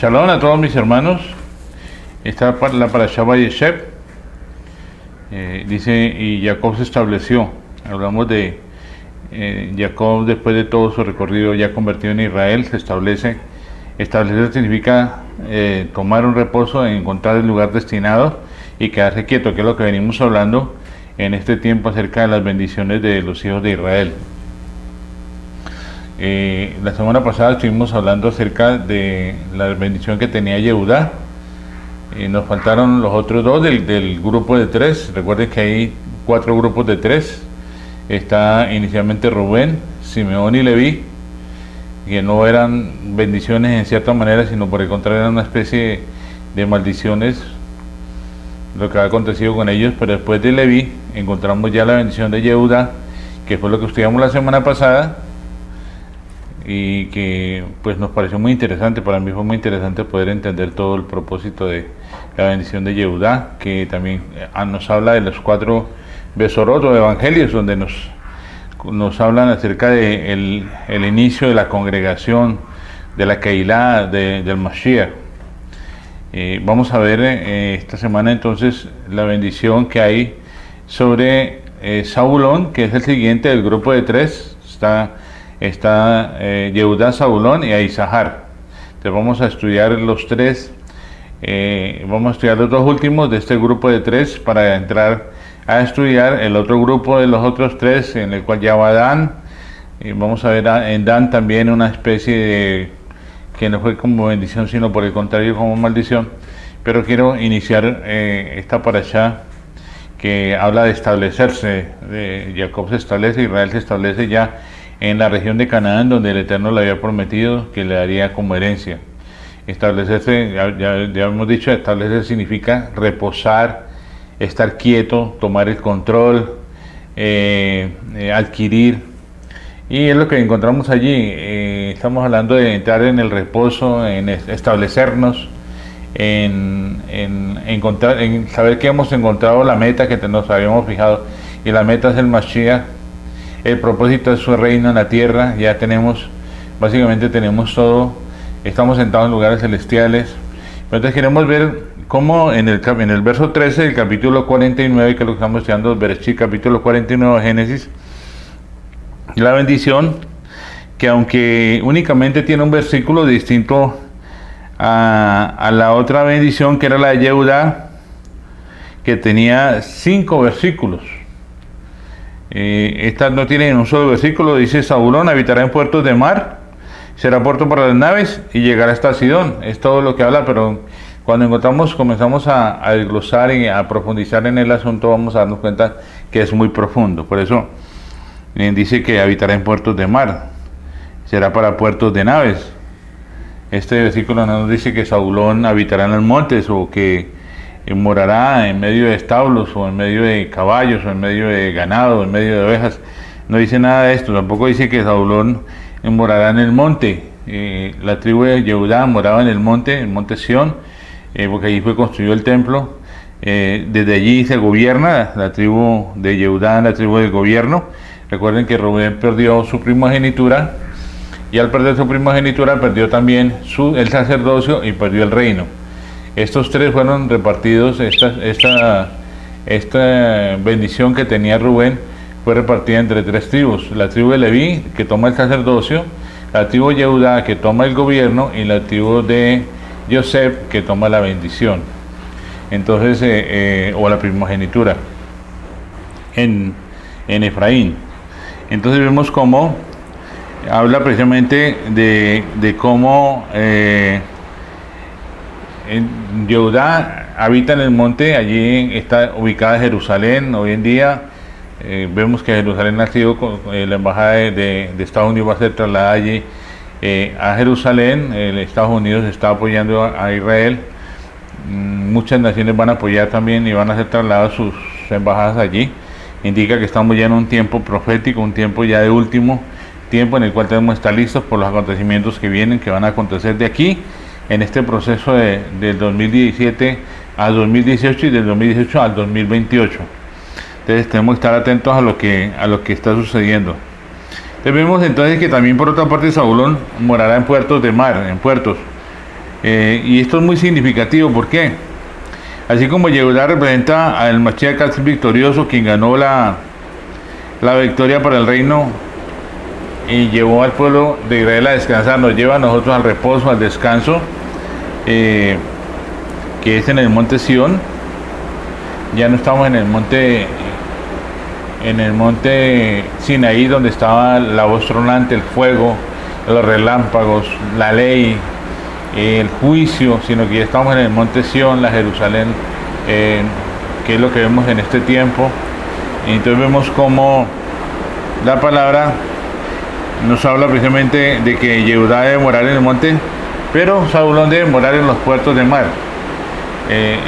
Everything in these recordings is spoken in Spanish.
Shalom a todos mis hermanos. Esta es la parashá Vayeshev. Dice, y Jacob se estableció. Hablamos de Jacob después de todo su recorrido ya convertido en Israel, se establece. Establecer significa tomar un reposo, encontrar el lugar destinado y quedarse quieto, que es lo que venimos hablando en este tiempo acerca de las bendiciones de los hijos de Israel. La semana pasada estuvimos hablando acerca de la bendición que tenía Yehudá. Nos faltaron los otros dos del grupo de tres. Recuerden que hay 4 grupos de 3. Está inicialmente Rubén, Simeón y Leví, que no eran bendiciones en cierta manera, sino por el contrario eran una especie de maldiciones lo que ha acontecido con ellos. Pero después de Leví encontramos ya la bendición de Yehudá, que fue lo que estudiamos la semana pasada y que pues nos pareció muy interesante. Para mí fue muy interesante poder entender todo el propósito de la bendición de Yehudá, que también nos habla de los 4 Besorot o evangelios, donde nos hablan acerca de el inicio de la congregación, de la Keilah, del Mashiach. Vamos a ver esta semana entonces la bendición que hay sobre Zabulón, que es el siguiente del grupo de 3. Está Yehudá, Zabulón y Isahar. Entonces vamos a estudiar los 3, vamos a estudiar los 2 últimos de este grupo de 3 para entrar a estudiar el otro grupo de los otros 3, en el cual ya va Dan. Vamos a ver en Dan también una especie de, que no fue como bendición, sino por el contrario como maldición. Pero quiero iniciar esta parashá que habla de establecerse. Jacob se establece, Israel se establece ya en la región de Canaán, donde el Eterno le había prometido que le daría como herencia. Establecerse, ya hemos dicho, establecer significa reposar, estar quieto, tomar el control, adquirir. Y es lo que encontramos allí. Estamos hablando de entrar en el reposo, en establecernos, en saber que hemos encontrado la meta que nos habíamos fijado. Y la meta es el Mashiach. El propósito es su reino en la tierra. Ya básicamente tenemos todo. Estamos sentados en lugares celestiales. Entonces queremos ver cómo en el verso 13 del capítulo 49, que es lo que estamos estudiando, Bereshit, capítulo 49 de Génesis, la bendición, que aunque únicamente tiene un versículo distinto a la otra bendición, que era la de Yehudá, que tenía 5 versículos. Esta no tiene un solo versículo. Dice: Zabulón habitará en puertos de mar, será puerto para las naves y llegará hasta Sidón. Es todo lo que habla, pero cuando comenzamos a desglosar y a profundizar en el asunto, vamos a darnos cuenta que es muy profundo. Por eso dice que habitará en puertos de mar, será para puertos de naves. Este versículo no nos dice que Zabulón habitará en los montes, o que morará en medio de establos, o en medio de caballos, o en medio de ganado, o en medio de ovejas. No dice nada de esto. Tampoco dice que Zabulón morará en el monte. La tribu de Yehudá moraba en el monte Sión, porque allí fue construido el templo. Desde allí se gobierna la tribu de Yehudá, la tribu del gobierno. Recuerden que Rubén perdió su primogenitura, y al perder su primogenitura perdió también el sacerdocio y perdió el reino. Estos 3 fueron repartidos. Esta bendición que tenía Rubén fue repartida entre 3 tribus: la tribu de Leví, que toma el sacerdocio; la tribu de Yehudá, que toma el gobierno; y la tribu de Yosef, que toma la bendición, entonces o la primogenitura en Efraín. Entonces vemos cómo habla precisamente de cómo Yehudá habita en el monte. Allí está ubicada Jerusalén. Hoy en día vemos que Jerusalén ha sido, la embajada de Estados Unidos va a ser trasladada allí a Jerusalén. Estados Unidos está apoyando a Israel. Muchas naciones van a apoyar también y van a ser trasladadas sus embajadas allí. Indica que estamos ya en un tiempo profético, un tiempo ya de último tiempo, en el cual tenemos que estar listos por los acontecimientos que vienen, que van a acontecer de aquí, en este proceso del 2017 al 2018 y del 2018 al 2028. Entonces tenemos que estar atentos a lo que está sucediendo. Entonces vemos entonces que también por otra parte Zabulón morará en puertos de mar, en puertos. Y esto es muy significativo. ¿Por qué? Así como Yehudá representa al Mashiach victorioso, quien ganó la victoria para el reino y llevó al pueblo de Israel a descansar, nos lleva a nosotros al reposo, al descanso, que es en el monte Sión. Ya no estamos en el monte Sinaí, donde estaba la voz tronante, el fuego, los relámpagos, la ley, el juicio, sino que ya estamos en el monte Sión, la Jerusalén, que es lo que vemos en este tiempo. Y entonces vemos cómo la palabra nos habla precisamente de que Yehudá debe morar en el monte, pero Zabulón debe morar en los puertos de mar.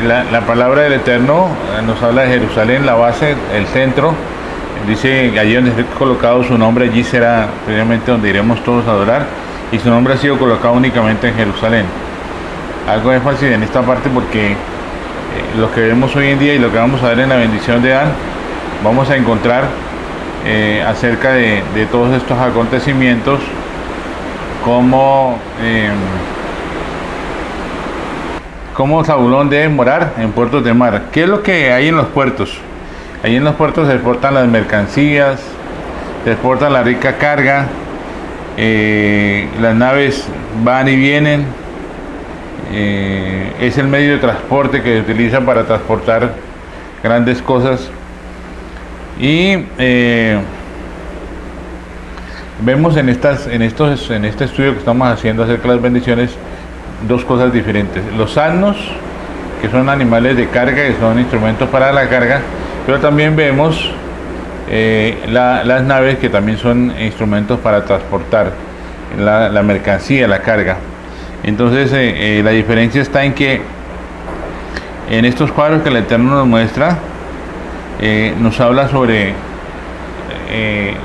La palabra del Eterno nos habla de Jerusalén, la base, el centro. Dice, allí donde esté colocado su nombre, allí será precisamente donde iremos todos a adorar, y su nombre ha sido colocado únicamente en Jerusalén. Algo de énfasis en esta parte, porque lo que vemos hoy en día y lo que vamos a ver en la bendición de Dan, vamos a encontrar acerca de todos estos acontecimientos, cómo Zabulón debe morar en puertos de mar. ¿Qué es lo que hay en los puertos? Ahí en los puertos se exportan las mercancías, se exporta la rica carga, las naves van y vienen, es el medio de transporte que se utiliza para transportar grandes cosas. Y vemos en este estudio que estamos haciendo acerca de las bendiciones, dos cosas diferentes: los asnos, que son animales de carga, que son instrumentos para la carga, pero también vemos las naves, que también son instrumentos para transportar la mercancía, la carga. Entonces la diferencia está en que en estos cuadros que el Eterno nos muestra, nos habla sobre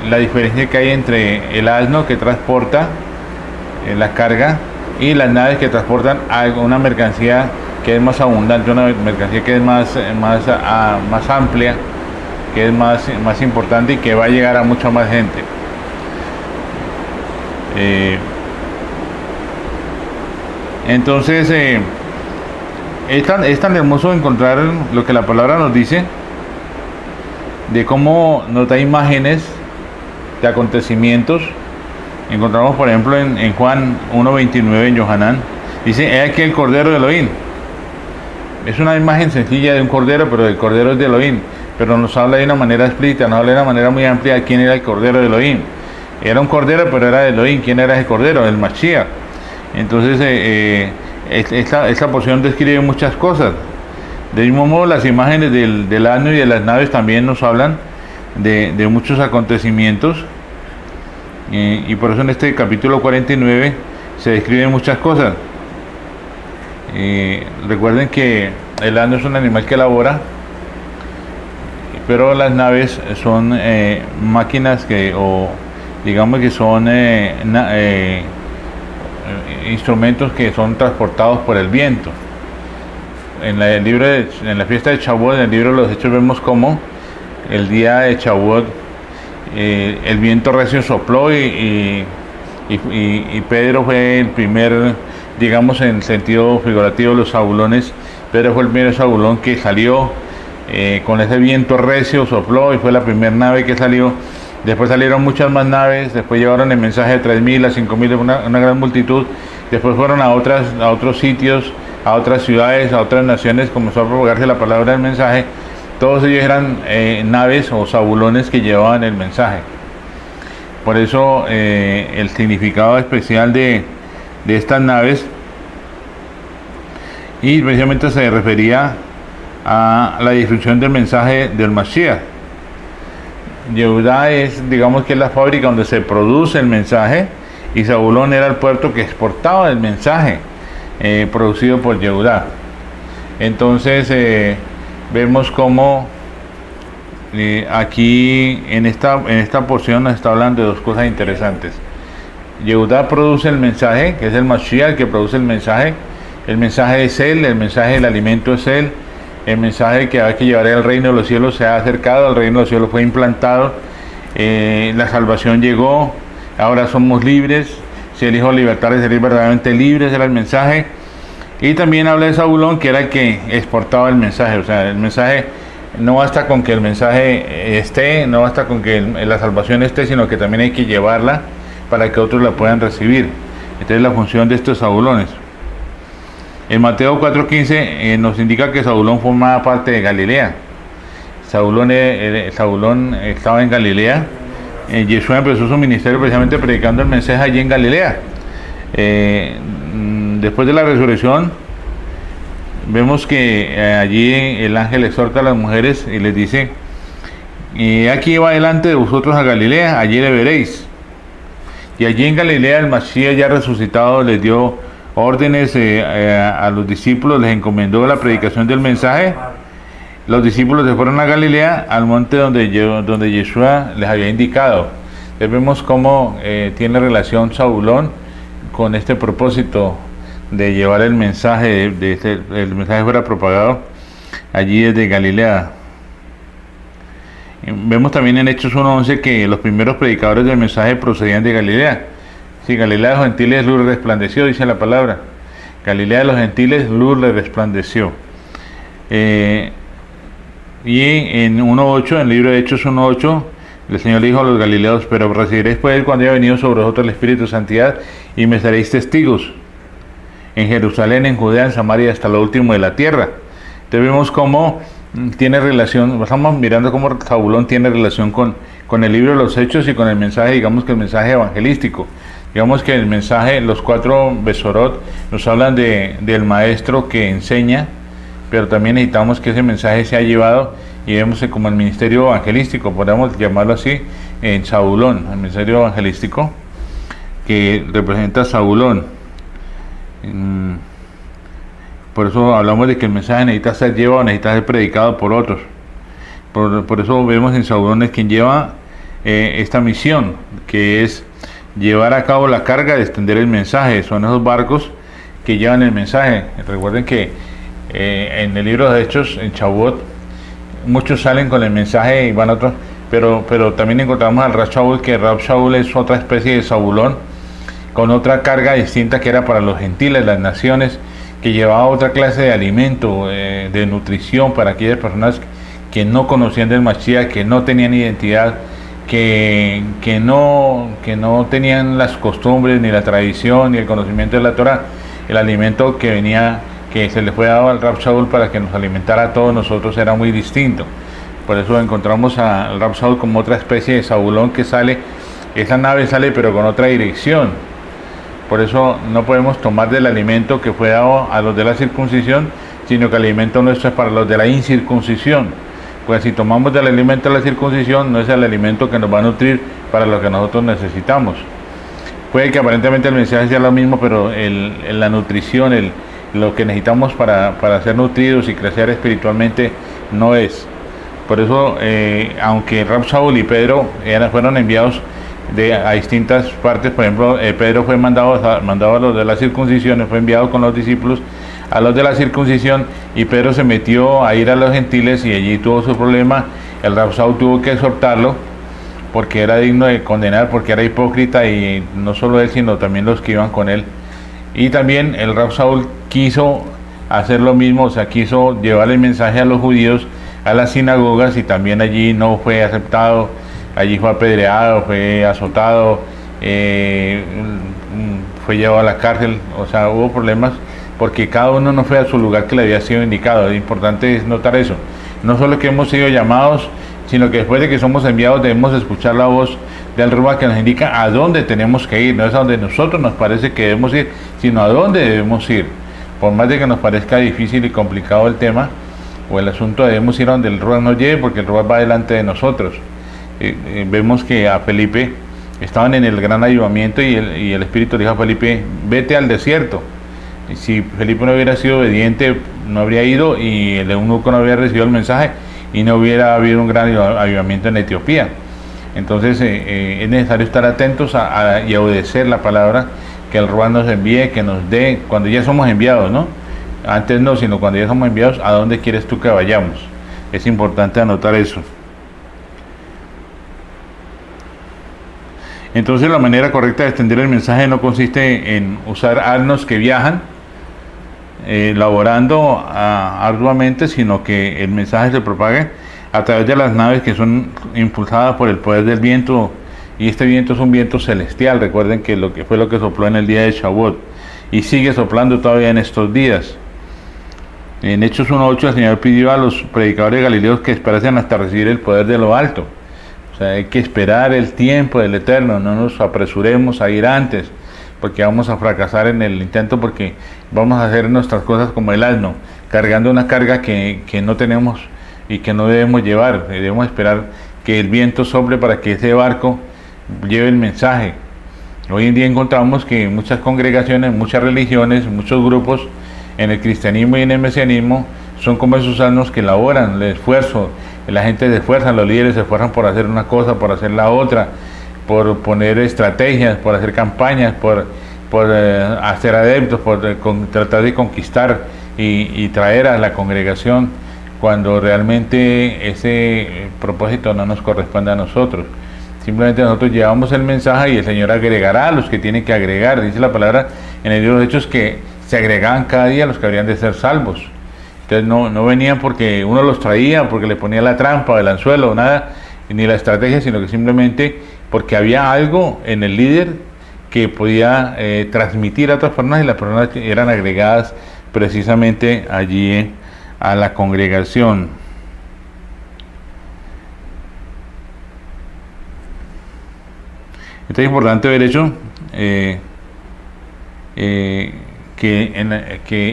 la diferencia que hay entre el asno, que transporta la carga, y las naves, que transportan una mercancía que es más abundante, una mercancía que es más amplia, que es más importante y que va a llegar a mucha más gente. Entonces es tan hermoso encontrar lo que la palabra nos dice, de cómo nos da imágenes de acontecimientos. Encontramos, por ejemplo, en Juan 1:29, en Yohanan, dice: he aquí el Cordero de Elohim. Es una imagen sencilla de un cordero, pero el cordero es de Elohim, pero nos habla de una manera explícita, nos habla de una manera muy amplia de quién era el Cordero de Elohim. Era un cordero, pero era de Elohim. ¿Quién era ese cordero? El Mashiach. Entonces esta porción describe muchas cosas. De mismo modo, las imágenes del asno y de las naves también nos hablan de muchos acontecimientos, y por eso en este capítulo 49 se describen muchas cosas. Recuerden que el asno es un animal que labora, pero las naves son máquinas digamos que son instrumentos que son transportados por el viento. En la fiesta de Shavuot, en el libro de los Hechos, vemos cómo el día de Shavuot el viento recio sopló, y Pedro fue el primer, digamos en sentido figurativo, los zabulones. Pedro fue el primer zabulón que salió con ese viento recio, sopló, y fue la primera nave que salió. Después salieron muchas más naves, después llevaron el mensaje de 3.000 a 5.000, una gran multitud. Después fueron a otros sitios, a otras ciudades, a otras naciones, comenzó a propagarse la palabra del mensaje. Todos ellos eran naves o zabulones que llevaban el mensaje. Por eso el significado especial de estas naves, y precisamente se refería a la difusión del mensaje del Mashiach. Yehudá es, digamos que es la fábrica donde se produce el mensaje, y Zabulón era el puerto que exportaba el mensaje producido por Yehudá. Entonces vemos cómo aquí en esta porción nos está hablando de dos cosas interesantes. Yehudá produce el mensaje, que es el Mashiach que produce el mensaje. El mensaje es él, el mensaje del alimento es él. El mensaje que hay que llevar al reino de los cielos se ha acercado, el reino de los cielos fue implantado, la salvación llegó, ahora somos libres. Si elijo libertad de ser verdaderamente libres, era el mensaje. Y también habla de Zabulón, que era el que exportaba el mensaje. O sea, el mensaje no basta con que el mensaje esté, no basta con que la salvación esté, sino que también hay que llevarla para que otros la puedan recibir. Entonces la función de estos Zabulones. En Mateo 4:15 nos indica que Zabulón formaba parte de Galilea. Zabulón estaba en Galilea. Yeshua empezó su ministerio precisamente predicando el mensaje allí en Galilea. Después de la resurrección, vemos que allí el ángel exhorta a las mujeres y les dice: aquí va delante de vosotros a Galilea, allí le veréis. Y allí en Galilea el Mashiach ya resucitado les dio órdenes a los discípulos, les encomendó la predicación del mensaje. Los discípulos se fueron a Galilea, al monte donde Yeshua les había indicado. Entonces vemos cómo tiene relación Zabulón con este propósito de llevar el mensaje, el mensaje fuera propagado allí desde Galilea. Vemos también en Hechos 1:11 que los primeros predicadores del mensaje procedían de Galilea. Sí, Galilea de los gentiles luz resplandeció, dice la palabra. Galilea de los gentiles luz le resplandeció. Y en 1:8, en el libro de Hechos 1:8, el Señor le dijo a los galileos: pero recibiréis pues cuando haya venido sobre vosotros el Espíritu de Santidad, y me seréis testigos en Jerusalén, en Judea, en Samaria, hasta lo último de la tierra. Entonces vemos cómo tiene relación, estamos mirando cómo Zabulón tiene relación con el libro de los Hechos y con el mensaje, digamos que el mensaje evangelístico. Digamos que el mensaje, los 4 Besorot nos hablan del maestro que enseña, pero también necesitamos que ese mensaje sea llevado, y vemos como el ministerio evangelístico, podemos llamarlo así, en Zabulón, el ministerio evangelístico que representa a Zabulón. Por eso hablamos de que el mensaje necesita ser llevado, necesita ser predicado por otros. Por eso vemos en Zabulón es quien lleva esta misión, que es llevar a cabo la carga de extender el mensaje. Son esos barcos que llevan el mensaje. Recuerden que en el libro de Hechos, en Shavuot, muchos salen con el mensaje y van a otros, pero también encontramos al Rab Shaul, que Rab Shaul es otra especie de Zabulón, con otra carga distinta que era para los gentiles, las naciones, que llevaba otra clase de alimento, de nutrición para aquellas personas que no conocían del Mashiach, que no tenían identidad, que no tenían las costumbres, ni la tradición, ni el conocimiento de la Torah. El alimento que se le fue dado al Rab Shaul para que nos alimentara a todos nosotros era muy distinto. Por eso encontramos al Rab Shaul como otra especie de Zabulón que sale, esa nave sale pero con otra dirección. Por eso no podemos tomar del alimento que fue dado a los de la circuncisión, sino que el alimento nuestro es para los de la incircuncisión. Pues si tomamos del alimento de la circuncisión, no es el alimento que nos va a nutrir para lo que nosotros necesitamos. Puede que aparentemente el mensaje sea lo mismo, pero la nutrición, lo que necesitamos para ser nutridos y crecer espiritualmente no es. Por eso, aunque Rab Shaul y Pedro fueron enviados a distintas partes, por ejemplo, Pedro fue mandado a los de la circuncisión, fue enviado con los discípulos a los de la circuncisión, y Pedro se metió a ir a los gentiles y allí tuvo su problema. El Rab Shaul tuvo que exhortarlo porque era digno de condenar, porque era hipócrita, y no solo él sino también los que iban con él. Y también el Rab Shaul quiso hacer lo mismo, o sea, quiso llevar el mensaje a los judíos, a las sinagogas, y también allí no fue aceptado. Allí fue apedreado, fue azotado, fue llevado a la cárcel. O sea, hubo problemas porque cada uno no fue a su lugar que le había sido indicado. Es importante notar eso. No solo que hemos sido llamados, sino que después de que somos enviados debemos escuchar la voz del Ruach que nos indica a dónde tenemos que ir. No es a donde nosotros nos parece que debemos ir, sino a dónde debemos ir. Por más de que nos parezca difícil y complicado el tema o el asunto, debemos ir a donde el Ruach nos lleve, porque el Ruach va delante de nosotros. Vemos que a Felipe estaban en el gran avivamiento, y el Espíritu le dijo a Felipe: vete al desierto. Y si Felipe no hubiera sido obediente, no habría ido, y el eunuco no habría recibido el mensaje, y no hubiera habido un gran avivamiento en Etiopía. Entonces es necesario estar atentos y obedecer la palabra que el Ruach nos envíe, que nos dé, cuando ya somos enviados, ¿no? Antes no, sino cuando ya somos enviados, ¿a dónde quieres tú que vayamos? Es importante anotar eso. Entonces, la manera correcta de extender el mensaje no consiste en usar asnos que viajan, laborando arduamente, sino que el mensaje se propague a través de las naves que son impulsadas por el poder del viento, y este viento es un viento celestial. Recuerden que lo que fue lo que sopló en el día de Shavuot y sigue soplando todavía en estos días. En Hechos 1:8 el Señor pidió a los predicadores galileos que esperasen hasta recibir el poder de lo alto. O sea, hay que esperar el tiempo del Eterno, no nos apresuremos a ir antes, porque vamos a fracasar en el intento, porque vamos a hacer nuestras cosas como el asno, cargando una carga que no tenemos y que no debemos llevar. Debemos esperar que el viento sople para que ese barco lleve el mensaje. Hoy en día encontramos que muchas congregaciones, muchas religiones, muchos grupos en el cristianismo y en el mesianismo son como esos asnos que laboran, el esfuerzo, la gente se esfuerza, los líderes se esfuerzan por hacer una cosa, por hacer la otra, por poner estrategias, por hacer campañas, por hacer adeptos, por tratar de conquistar y traer a la congregación, cuando realmente ese propósito no nos corresponde a nosotros. Simplemente nosotros llevamos el mensaje y el Señor agregará a los que tiene que agregar. Dice la palabra en el libro de Hechos que se agregaban cada día los que habrían de ser salvos. Entonces no venían porque uno los traía, porque le ponía la trampa, el anzuelo, nada, ni la estrategia, sino que simplemente porque había algo en el líder que podía transmitir a otras personas, y las personas eran agregadas precisamente allí a la congregación. Esto es importante ver eso, que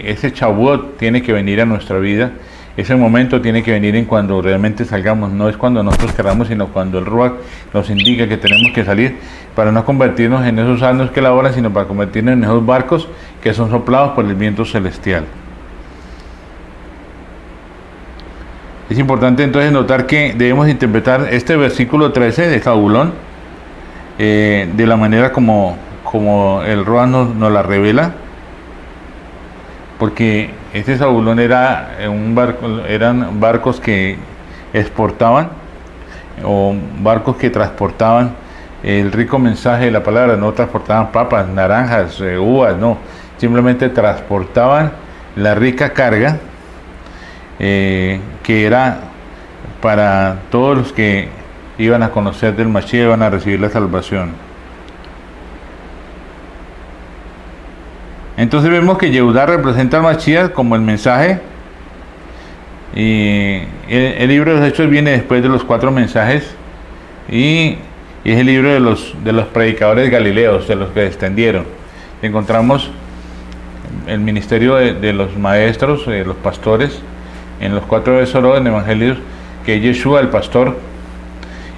ese Shavuot tiene que venir a nuestra vida. Ese momento tiene que venir en cuando realmente salgamos, no es cuando nosotros queramos, sino cuando el Ruach nos indica que tenemos que salir, para no convertirnos en esos asnos que laboran, sino para convertirnos en esos barcos que son soplados por el viento celestial. Es importante entonces notar que debemos interpretar este versículo 13 de Zabulón de la manera como el Ruach nos la revela, porque este Zabulón eran barcos que exportaban, o barcos que transportaban el rico mensaje de la palabra. No transportaban papas, naranjas, uvas, no, simplemente transportaban la rica carga que era para todos los que iban a conocer del Mashiach, iban a recibir la salvación. Entonces vemos que Yehudá representa al Mashiach como el mensaje, y el libro de los Hechos viene después de los 4 mensajes, y es el libro de los predicadores galileos, de los que descendieron. Encontramos el ministerio de los maestros, de los pastores, en los 4 besorot, en evangelios, que es Yeshua el pastor.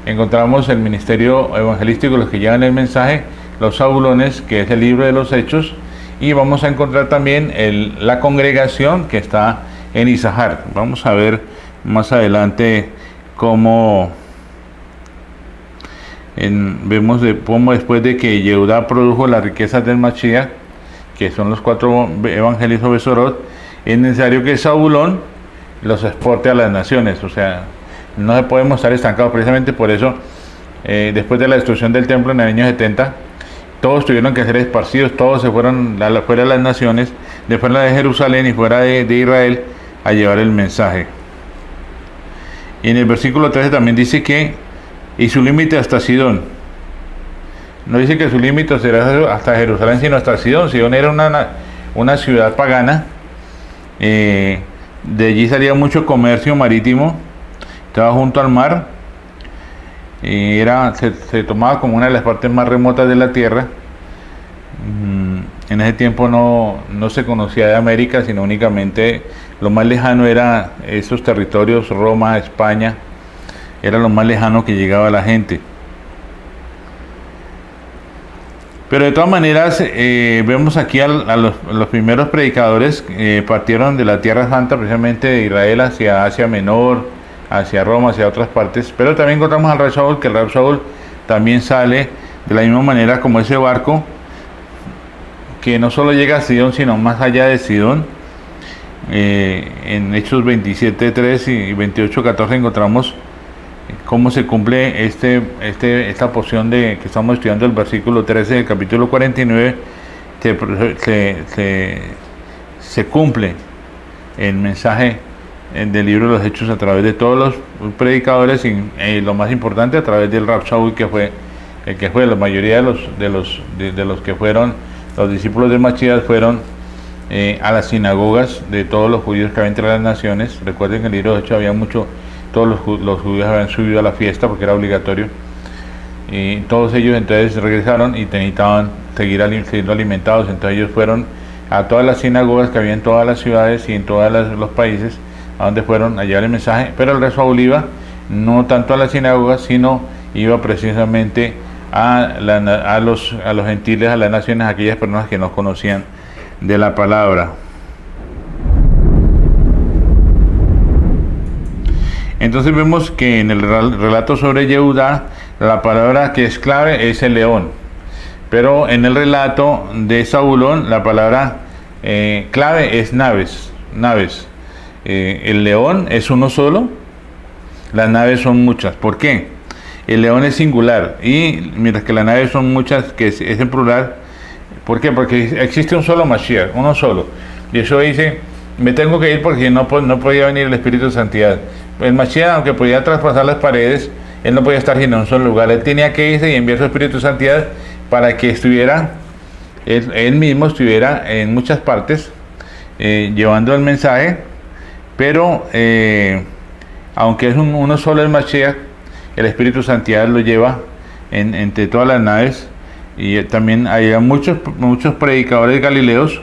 Encontramos el ministerio evangelístico, los que llevan el mensaje, los Zabulones, que es el libro de los Hechos. Y vamos a encontrar también la congregación que está en Isahar. Vamos a ver más adelante cómo vemos cómo después de que Yehudá produjo las riquezas del Mashiach, que son los 4 evangelios o besorot, es necesario que Zabulón los exporte a las naciones. O sea, no podemos estar estancados. Precisamente por eso, después de la destrucción del templo en el año 70, todos tuvieron que ser esparcidos, todos se fueron fuera de las naciones, de fuera de Jerusalén y fuera de Israel, a llevar el mensaje. Y en el versículo 13 también dice que, y su límite hasta Sidón. No dice que su límite será hasta Jerusalén, sino hasta Sidón. Sidón era una ciudad pagana, de allí salía mucho comercio marítimo, estaba junto al mar, y se tomaba como una de las partes más remotas de la tierra. En ese tiempo no se conocía de América, sino únicamente lo más lejano era esos territorios, Roma, España, era lo más lejano que llegaba la gente. Pero de todas maneras, vemos aquí a los primeros predicadores partieron de la Tierra Santa, precisamente de Israel, hacia Asia Menor, hacia Roma, hacia otras partes. Pero también encontramos al Rab Shaul, que el Rab Shaul también sale de la misma manera como ese barco, que no solo llega a Sidón, sino más allá de Sidón. En Hechos 27:3 y 28:14 encontramos cómo se cumple esta porción que estamos estudiando, el versículo 13 del capítulo 49. se cumple el mensaje del libro de los Hechos a través de todos los predicadores y lo más importante a través del Rab Shaul, que fue el que fue la mayoría de los que fueron los discípulos de Mashiach fueron a las sinagogas de todos los judíos que habían entre las naciones. Recuerden que en el libro de Hechos había todos los judíos habían subido a la fiesta porque era obligatorio, y todos ellos entonces regresaron y necesitaban seguir siendo alimentados. Entonces ellos fueron a todas las sinagogas que había en todas las ciudades y en todos los países a donde fueron a llevar el mensaje, pero el resto iba no tanto a las sinagogas, sino iba precisamente a los gentiles, a las naciones, a aquellas personas que no conocían de la palabra. Entonces vemos que en el relato sobre Yehudá, la palabra que es clave es el león, pero en el relato de Zabulón la palabra clave es naves. El león es uno solo, las naves son muchas. ¿Por qué? El león es singular, y mientras que las naves son muchas, que es en plural. ¿Por qué? Porque existe un solo Mashiach, uno solo. Y eso dice, me tengo que ir porque no podía venir el Espíritu de Santidad. El Mashiach, aunque podía traspasar las paredes, él no podía estar sino en un solo lugar. Él tenía que irse y enviar su Espíritu de Santidad para que él mismo estuviera en muchas partes, llevando el mensaje. Pero aunque es uno solo el Mashiach, el Espíritu de Santidad lo lleva entre todas las naves. Y también hay muchos predicadores galileos.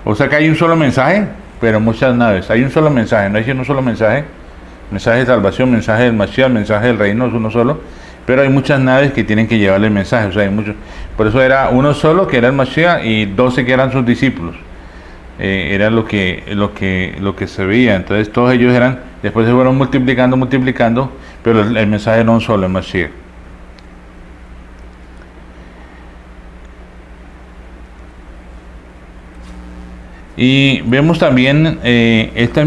O sea que hay un solo mensaje, pero muchas naves. Hay un solo mensaje, no hay un solo mensaje. Mensaje de salvación, mensaje del Mashiach, mensaje del reino, es uno solo. Pero hay muchas naves que tienen que llevarle el mensaje. O sea, hay muchos. Por eso era uno solo, que era el Mashiach, y 12 que eran sus discípulos. Era lo que se veía. Entonces todos ellos después se fueron multiplicando, pero el mensaje era un solo, el Mashiach. Y vemos también esta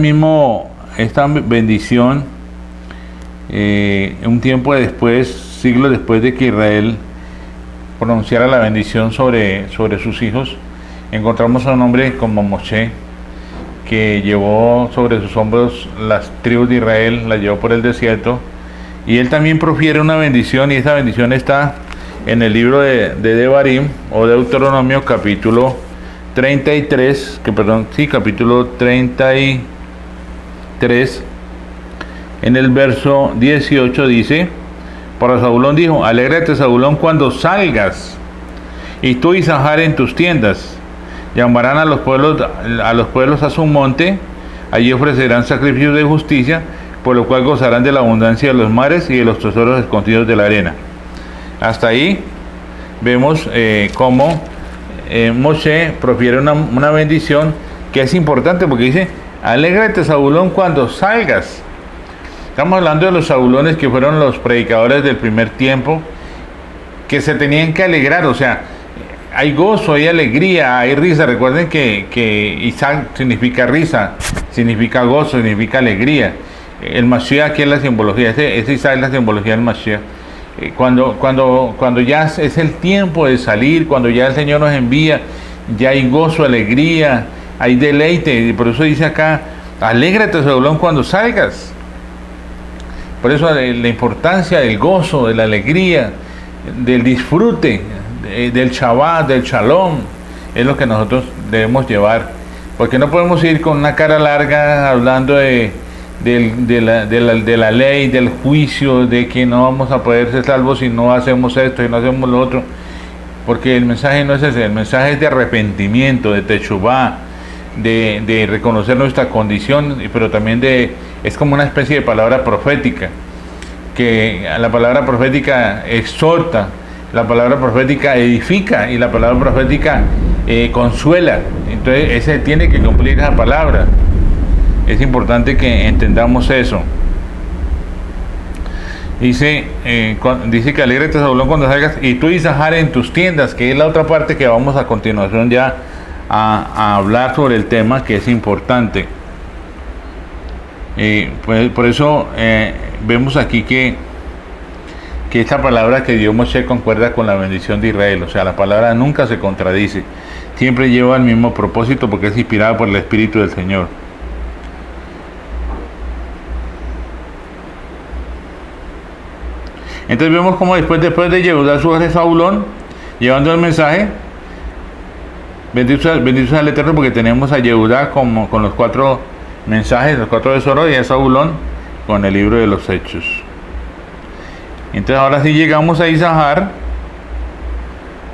bendición un tiempo después, siglos después de que Israel pronunciara la bendición sobre sus hijos. Encontramos a un hombre como Moshe, que llevó sobre sus hombros las tribus de Israel, las llevó por el desierto, y él también profiere una bendición, y esa bendición está en el libro de Devarim o Deuteronomio capítulo 33, capítulo 33, en el verso 18 dice: para Zabulón dijo, alégrate Zabulón cuando salgas, y tú Isahar en tus tiendas. Llamarán a los pueblos a su monte, allí ofrecerán sacrificios de justicia, por lo cual gozarán de la abundancia de los mares y de los tesoros escondidos de la arena. Hasta ahí vemos cómo Moshe profiere una bendición que es importante, porque dice, alégrate Zabulón cuando salgas. Estamos hablando de los Zabulones, que fueron los predicadores del primer tiempo, que se tenían que alegrar. O sea, hay gozo, hay alegría, hay risa. Recuerden que Isaac significa risa, significa gozo, significa alegría. El Mashiach aquí es la simbología, ese Isaac es la simbología del Mashiach. Cuando ya es el tiempo de salir, cuando ya el Señor nos envía, ya hay gozo, alegría, hay deleite. Y por eso dice acá, alégrate Zabulón cuando salgas. Por eso la importancia del gozo, de la alegría, del disfrute, del Shabbat, del Shalom, es lo que nosotros debemos llevar. Porque no podemos ir con una cara larga hablando de la ley, del juicio, de que no vamos a poder ser salvos si no hacemos esto y no hacemos lo otro. Porque el mensaje no es ese, el mensaje es de arrepentimiento, de Teshuvah, de reconocer nuestra condición, pero también es como una especie de palabra profética, que la palabra profética exhorta, la palabra profética edifica y la palabra profética consuela. Entonces ese tiene que cumplir esa palabra. Es importante que entendamos eso. Dice que alégrate Zabulón cuando salgas, y tú Isahar en tus tiendas, que es la otra parte que vamos a continuación ya a hablar sobre el tema, que es importante. Pues, por eso vemos aquí que esta palabra que dio Moshe concuerda con la bendición de Israel. O sea, la palabra nunca se contradice. siempre lleva el mismo propósito porque es inspirada por el Espíritu del Señor. Entonces vemos como después de Yehudá surge Saulón llevando el mensaje. Bendito sea el Eterno, porque tenemos a Yehudá como con los 4 mensajes, los 4 tesoros, y a Saulón con el libro de los Hechos. Entonces ahora sí llegamos a Isahar.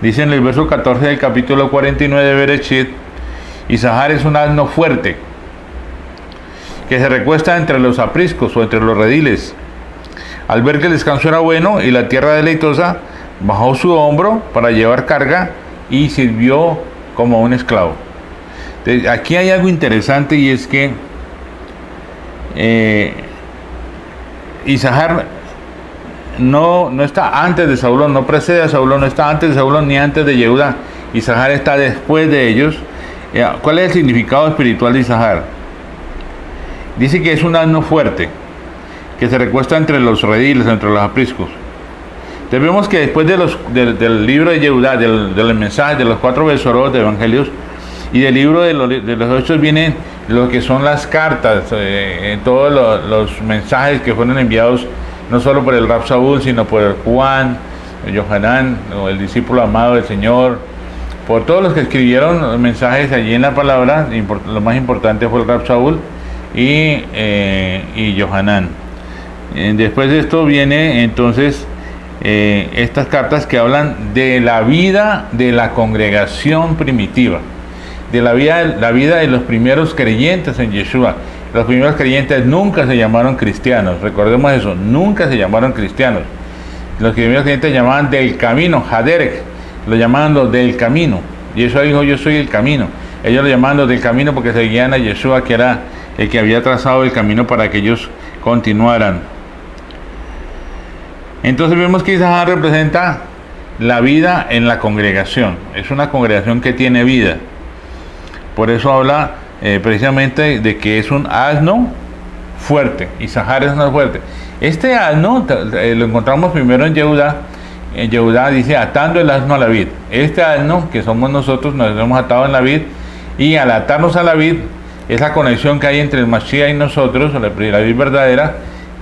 Dice en el verso 14 del capítulo 49 de Bereshit: Isahar es un asno fuerte que se recuesta entre los apriscos o entre los rediles. Al ver que el descanso era bueno y la tierra deleitosa, bajó su hombro para llevar carga y sirvió como un esclavo. Entonces, aquí hay algo interesante, y es que Isahar no está antes de Saulón, no precede a Saulón, no está antes de Saulón ni antes de Yehudá. Isahar está después de ellos. ¿Cuál es el significado espiritual de Isahar? Dice que es un asno fuerte que se recuesta entre los rediles, entre los apriscos. Entonces vemos que después del libro de Yehudá, del mensaje, de los 4 besoros de evangelios, y del libro de los Hechos, vienen lo que son las cartas, todos los mensajes que fueron enviados no solo por el Rab Saúl, sino por el Juan, el Yohanan, o el discípulo amado del Señor, por todos los que escribieron los mensajes allí en la palabra. Lo más importante fue el Rab Saúl y Yohanan. Después de esto viene entonces estas cartas que hablan de la vida de la congregación primitiva, de la vida de los primeros creyentes en Yeshua. Los primeros creyentes nunca se llamaron cristianos, recordemos eso, nunca se llamaron cristianos. Los primeros creyentes llamaban del camino, Haderek, lo llamaban los del camino. Yeshua dijo: yo soy el camino. Ellos lo llamaban los del camino porque seguían a Yeshua, que era el que había trazado el camino para que ellos continuaran. Entonces vemos que Isahar representa la vida en la congregación. Es una congregación que tiene vida. Por eso habla precisamente de que es un asno fuerte. Isahar es un asno fuerte. Este asno lo encontramos primero en Yehudá. En Yehudá dice: atando el asno a la vid. Este asno, que somos nosotros, nos hemos atado en la vid, y al atarnos a la vid, esa conexión que hay entre el Mashiach y nosotros, la vid verdadera,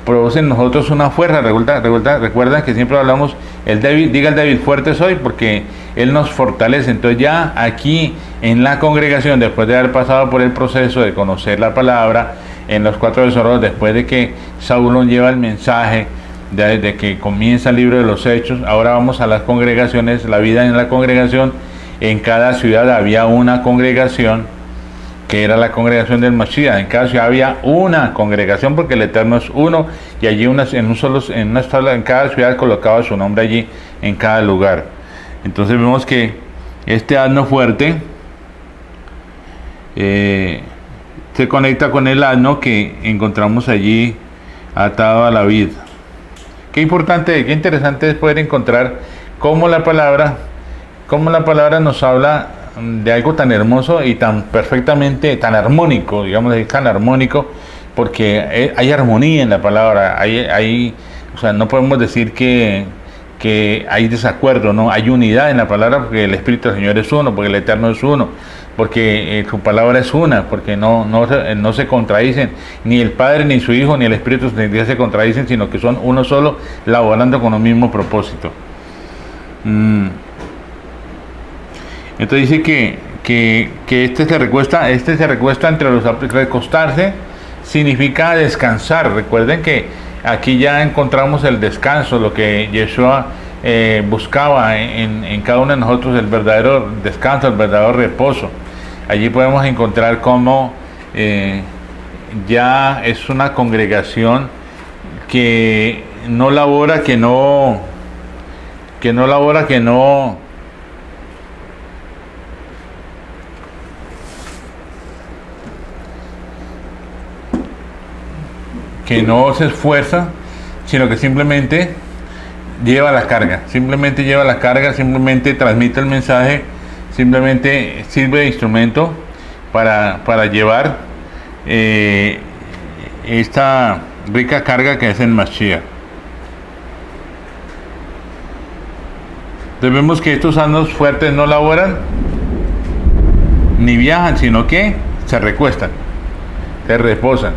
produce en nosotros una fuerza. Recuerda que siempre hablamos, diga el débil, fuerte soy, porque Él nos fortalece. Entonces ya aquí en la congregación, después de haber pasado por el proceso de conocer la palabra, en los 4 besoros, después de que Saúl lleva el mensaje, desde que comienza el libro de los Hechos, ahora vamos a las congregaciones, la vida en la congregación. En cada ciudad había una congregación, que era la congregación del Mashiach. En cada ciudad había una congregación, porque el Eterno es uno, y allí en cada ciudad colocaba su nombre allí, en cada lugar. Entonces vemos que este asno fuerte se conecta con el asno que encontramos allí atado a la vid. Qué importante, qué interesante es poder encontrar cómo la palabra nos habla de algo tan hermoso y tan perfectamente, tan armónico, digamos, tan armónico, porque hay armonía en la palabra. O sea, no podemos decir que hay desacuerdo, no, hay unidad en la palabra, porque el Espíritu del Señor es uno, porque el Eterno es uno, porque su palabra es una, porque no se contradicen, ni el Padre, ni su Hijo, ni el Espíritu se contradicen, sino que son uno solo, laborando con un mismo propósito. Entonces dice que este se recuesta entre los apriscos. Recostarse significa descansar. Recuerden que aquí ya encontramos el descanso, lo que Yeshua buscaba en cada uno de nosotros, el verdadero descanso, el verdadero reposo. Allí podemos encontrar cómo ya es una congregación que no labora, que no se esfuerza, sino que simplemente lleva la carga, simplemente transmite el mensaje, simplemente sirve de instrumento para llevar esta rica carga que es el Mashiach. Entonces vemos que estos asnos fuertes no laboran, ni viajan, sino que se recuestan, se reposan.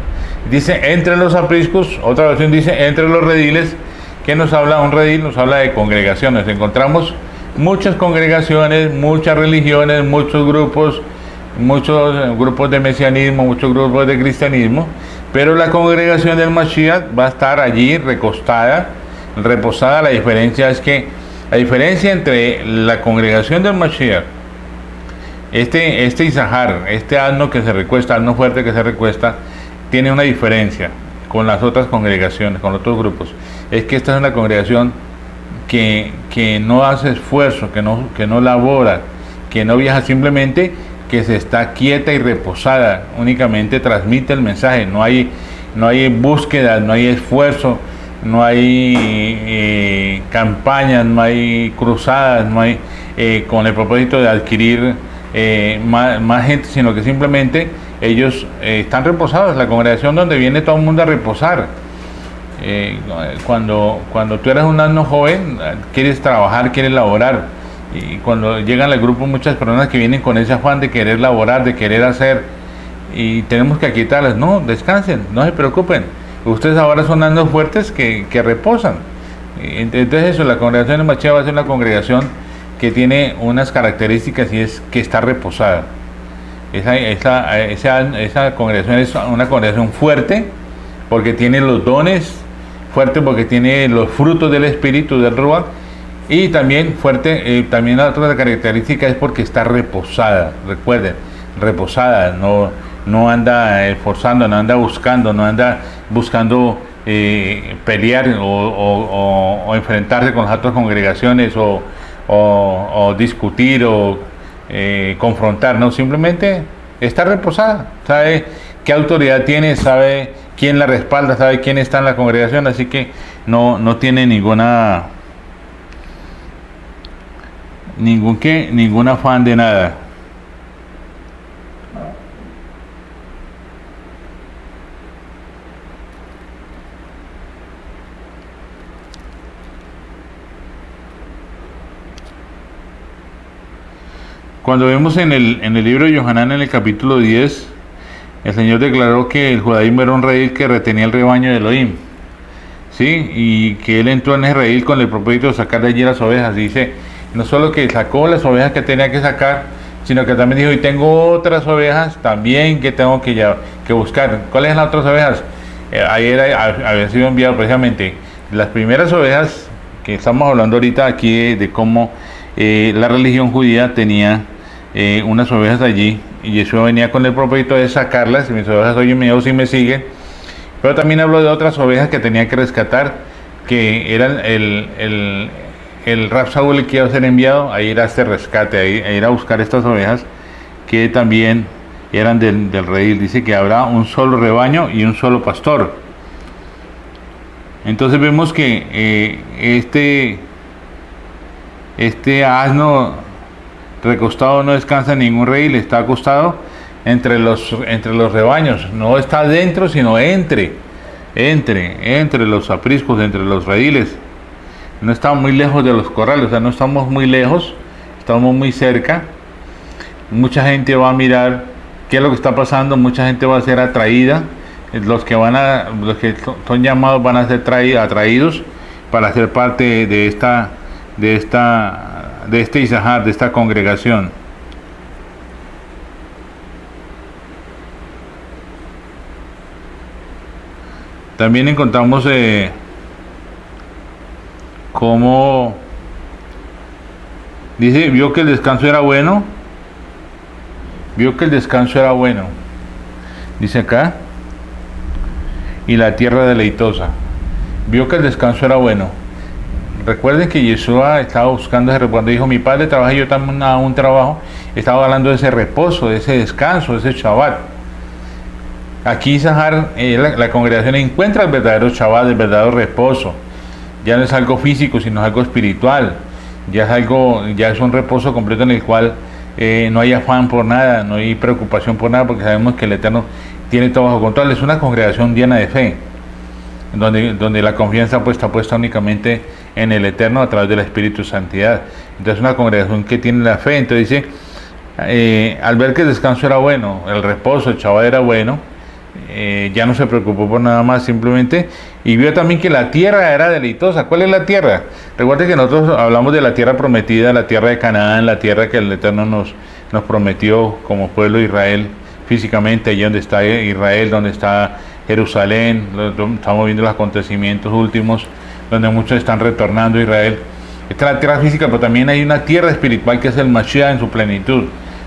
Dice entre los apriscos, otra versión dice entre los rediles. ¿Qué nos habla? Un redil nos habla de congregaciones. Encontramos muchas congregaciones, muchas religiones, muchos grupos de mesianismo, muchos grupos de cristianismo, pero la congregación del Mashiach va a estar allí recostada, reposada. La diferencia es que la diferencia entre la congregación del Mashiach, este Isahar, este asno que se recuesta, asno fuerte que se recuesta, tiene una diferencia con las otras congregaciones, con otros grupos. Es que esta es una congregación que no hace esfuerzo, que no labora, que no viaja, simplemente que se está quieta y reposada, únicamente transmite el mensaje. No hay búsqueda, no hay esfuerzo, no hay campañas, no hay cruzadas, no hay con el propósito de adquirir más gente, sino que simplemente ellos están reposados. La congregación donde viene todo el mundo a reposar. Cuando tú eres un asno joven, quieres trabajar, quieres laborar, y cuando llegan al grupo muchas personas que vienen con ese afán de querer laborar, de querer hacer, y tenemos que quitarlas. No, descansen, no se preocupen, ustedes ahora son asnos fuertes que reposan. Entonces eso, la congregación de Mashiach va a ser una congregación que tiene unas características, y es que está reposada. Esa congregación es una congregación fuerte porque tiene los dones, fuerte porque tiene los frutos del espíritu, del Ruach, y también fuerte, también la otra característica es porque está reposada. Recuerden, reposada, no anda esforzando, no anda buscando pelear o enfrentarse con las otras congregaciones o discutir o confrontar, no, simplemente está reposada, sabe qué autoridad tiene, sabe quién la respalda, sabe quién está en la congregación, así que no tiene ningún afán de nada. Cuando vemos en el libro de Yohanan, en el capítulo 10, el Señor declaró que el judaísmo era un redil que retenía el rebaño de Elohim, ¿sí? Y que él entró en ese redil con el propósito de sacar de allí las ovejas. Dice, no solo que sacó las ovejas que tenía que sacar, sino que también dijo, y tengo otras ovejas también que tengo que buscar. ¿Cuáles son las otras ovejas? Ayer había sido enviado precisamente las primeras ovejas, que estamos hablando ahorita aquí de cómo la religión judía tenía unas ovejas allí, y Yeshua venía con el propósito de sacarlas. Mis ovejas oyen mi voz y me siguen. Pero también habló de otras ovejas que tenía que rescatar, que eran el Rab Saúl, que iba a ser enviado a ir a este rescate, a ir a buscar estas ovejas que también eran del redil. Dice que habrá un solo rebaño y un solo pastor. Entonces vemos que este asno recostado no descansa en ningún redil, está acostado entre los rebaños. No está dentro, sino entre los apriscos, entre los rediles. No estamos muy lejos de los corrales, o sea, no estamos muy lejos, estamos muy cerca. Mucha gente va a mirar qué es lo que está pasando, mucha gente va a ser atraída. Los que son llamados van a ser atraídos para ser parte de este Isahar, de esta congregación. También encontramos cómo dice, vio que el descanso era bueno, dice acá, y la tierra deleitosa. Vio que el descanso era bueno. Recuerden que Yeshua estaba buscando ese reposo. Cuando dijo, mi padre trabaja y yo también hago un trabajo, estaba hablando de ese reposo, de ese descanso, de ese Shabbat. Aquí Isahar, la congregación encuentra el verdadero Shabbat, el verdadero reposo. Ya no es algo físico, sino algo espiritual. Ya es un reposo completo en el cual no hay afán por nada, no hay preocupación por nada, porque sabemos que el Eterno tiene todo bajo control. Es una congregación llena de fe, donde la confianza está puesta únicamente en el Eterno a través del Espíritu de Santidad. Entonces, una congregación que tiene la fe. Entonces dice, al ver que el descanso era bueno, el reposo, el Shabbat era bueno, ya no se preocupó por nada más simplemente, y vio también que la tierra era deleitosa. ¿Cuál es la tierra? Recuerden que nosotros hablamos de la tierra prometida, la tierra de Canaán, la tierra que el Eterno nos prometió como pueblo de Israel físicamente, allí donde está Israel, donde está Jerusalén, estamos viendo los acontecimientos últimos, donde muchos están retornando a Israel. Esta es la tierra física, pero también hay una tierra espiritual que es el Mashiach en su plenitud.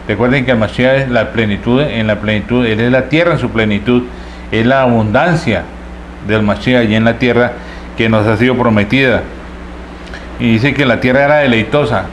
Recuerden que el Mashiach es la plenitud, en la plenitud, Él es la tierra en su plenitud, es la abundancia del Mashiach allí en la tierra que nos ha sido prometida. Y dice que la tierra era deleitosa,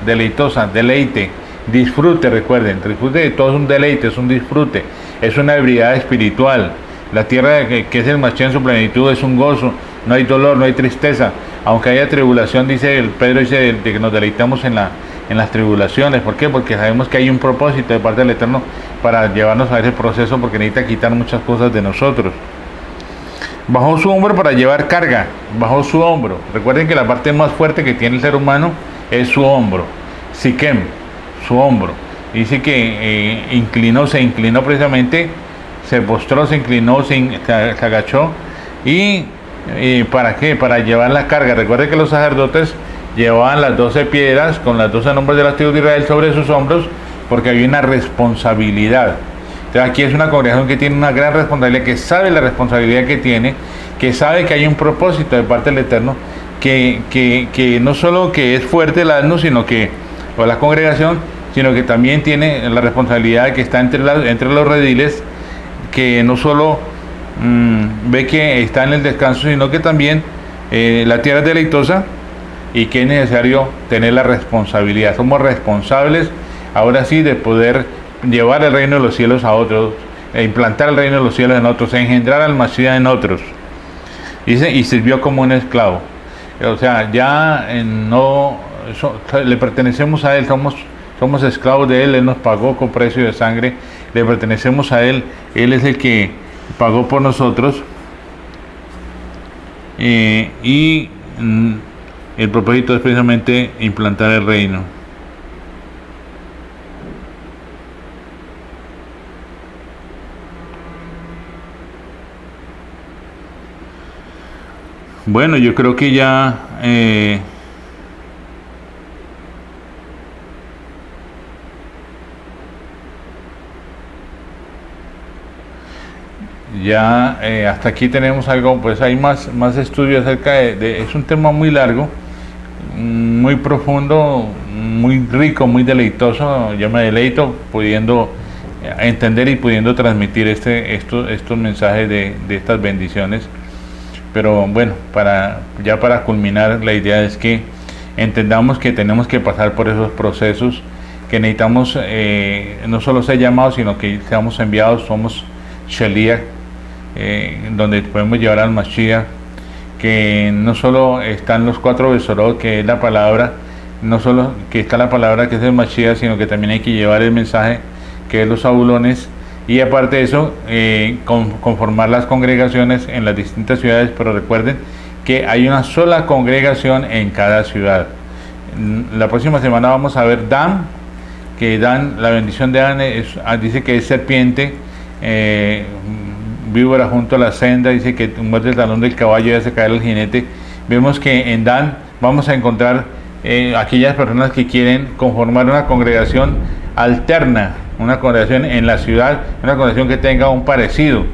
deleite, disfrute, recuerden, disfrute de todo, es un deleite, es un disfrute, es una ebriedad espiritual. La tierra que es el Mashiach en su plenitud es un gozo, no hay dolor, no hay tristeza, aunque haya tribulación, dice Pedro, dice de que nos deleitamos en las tribulaciones. ¿Por qué? Porque sabemos que hay un propósito de parte del Eterno para llevarnos a ese proceso, porque necesita quitar muchas cosas de nosotros. Bajó su hombro para llevar carga, bajó su hombro. Recuerden que la parte más fuerte que tiene el ser humano es su hombro, Siquem, su hombro. Dice que se inclinó precisamente, se postró, se inclinó, se agachó. ¿Y para qué? Para llevar la carga. Recuerden que los sacerdotes llevaban las 12 piedras con las 12 nombres de las tribus de Israel sobre sus hombros, porque había una responsabilidad. Entonces aquí es una congregación que tiene una gran responsabilidad, que sabe la responsabilidad que tiene, que sabe que hay un propósito de parte del Eterno, que no solo que es fuerte el asno, sino que, o la congregación, sino que también tiene la responsabilidad que está entre los rediles, que no solo ve que está en el descanso, sino que también la tierra es deleitosa y que es necesario tener la responsabilidad. Somos responsables ahora sí de poder llevar el reino de los cielos a otros, implantar el reino de los cielos en otros, engendrar al Mashiach en otros. Dice, y sirvió como un esclavo. O sea, ya le pertenecemos a Él, somos esclavos de Él, Él nos pagó con precio de sangre, le pertenecemos a Él, Él es el que pagó por nosotros, y el propósito es precisamente implantar el reino. Bueno, yo creo que ya hasta aquí tenemos algo, pues hay más estudios acerca es un tema muy largo, muy profundo, muy rico, muy deleitoso. Yo me deleito pudiendo entender y pudiendo transmitir estos mensajes de estas bendiciones. Pero bueno, para culminar, la idea es que entendamos que tenemos que pasar por esos procesos, que necesitamos no solo ser llamados, sino que seamos enviados, somos Shaliach, donde podemos llevar al Mashiach, que no solo están los 4 besorot, que es la palabra, no solo que está la palabra que es el Mashiach, sino que también hay que llevar el mensaje, que es los sabulones, y aparte de eso, conformar las congregaciones en las distintas ciudades. Pero recuerden que hay una sola congregación en cada ciudad. La próxima semana vamos a ver Dan, que Dan, la bendición de Dan dice que es serpiente, víbora junto a la senda, dice que muerde el talón del caballo y hace caer el jinete. Vemos que en Dan vamos a encontrar aquellas personas que quieren conformar una congregación alterna, una congregación en la ciudad, una congregación que tenga un parecido.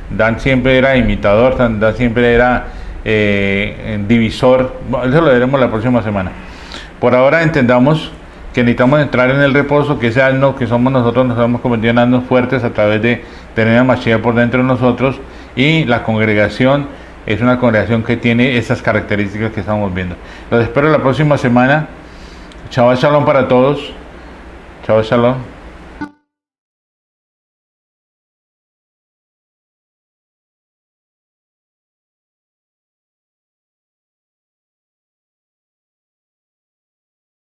Dan siempre era imitador, Dan siempre era divisor. Eso lo veremos la próxima semana. Por ahora entendamos que necesitamos entrar en el reposo, que ese asno que somos nosotros nos hemos convertido en asnos fuertes a través de tener a Mashiach por dentro de nosotros, y la congregación es una congregación que tiene esas características que estamos viendo. Los espero la próxima semana. Shabbat Shalom para todos. Shabbat Shalom.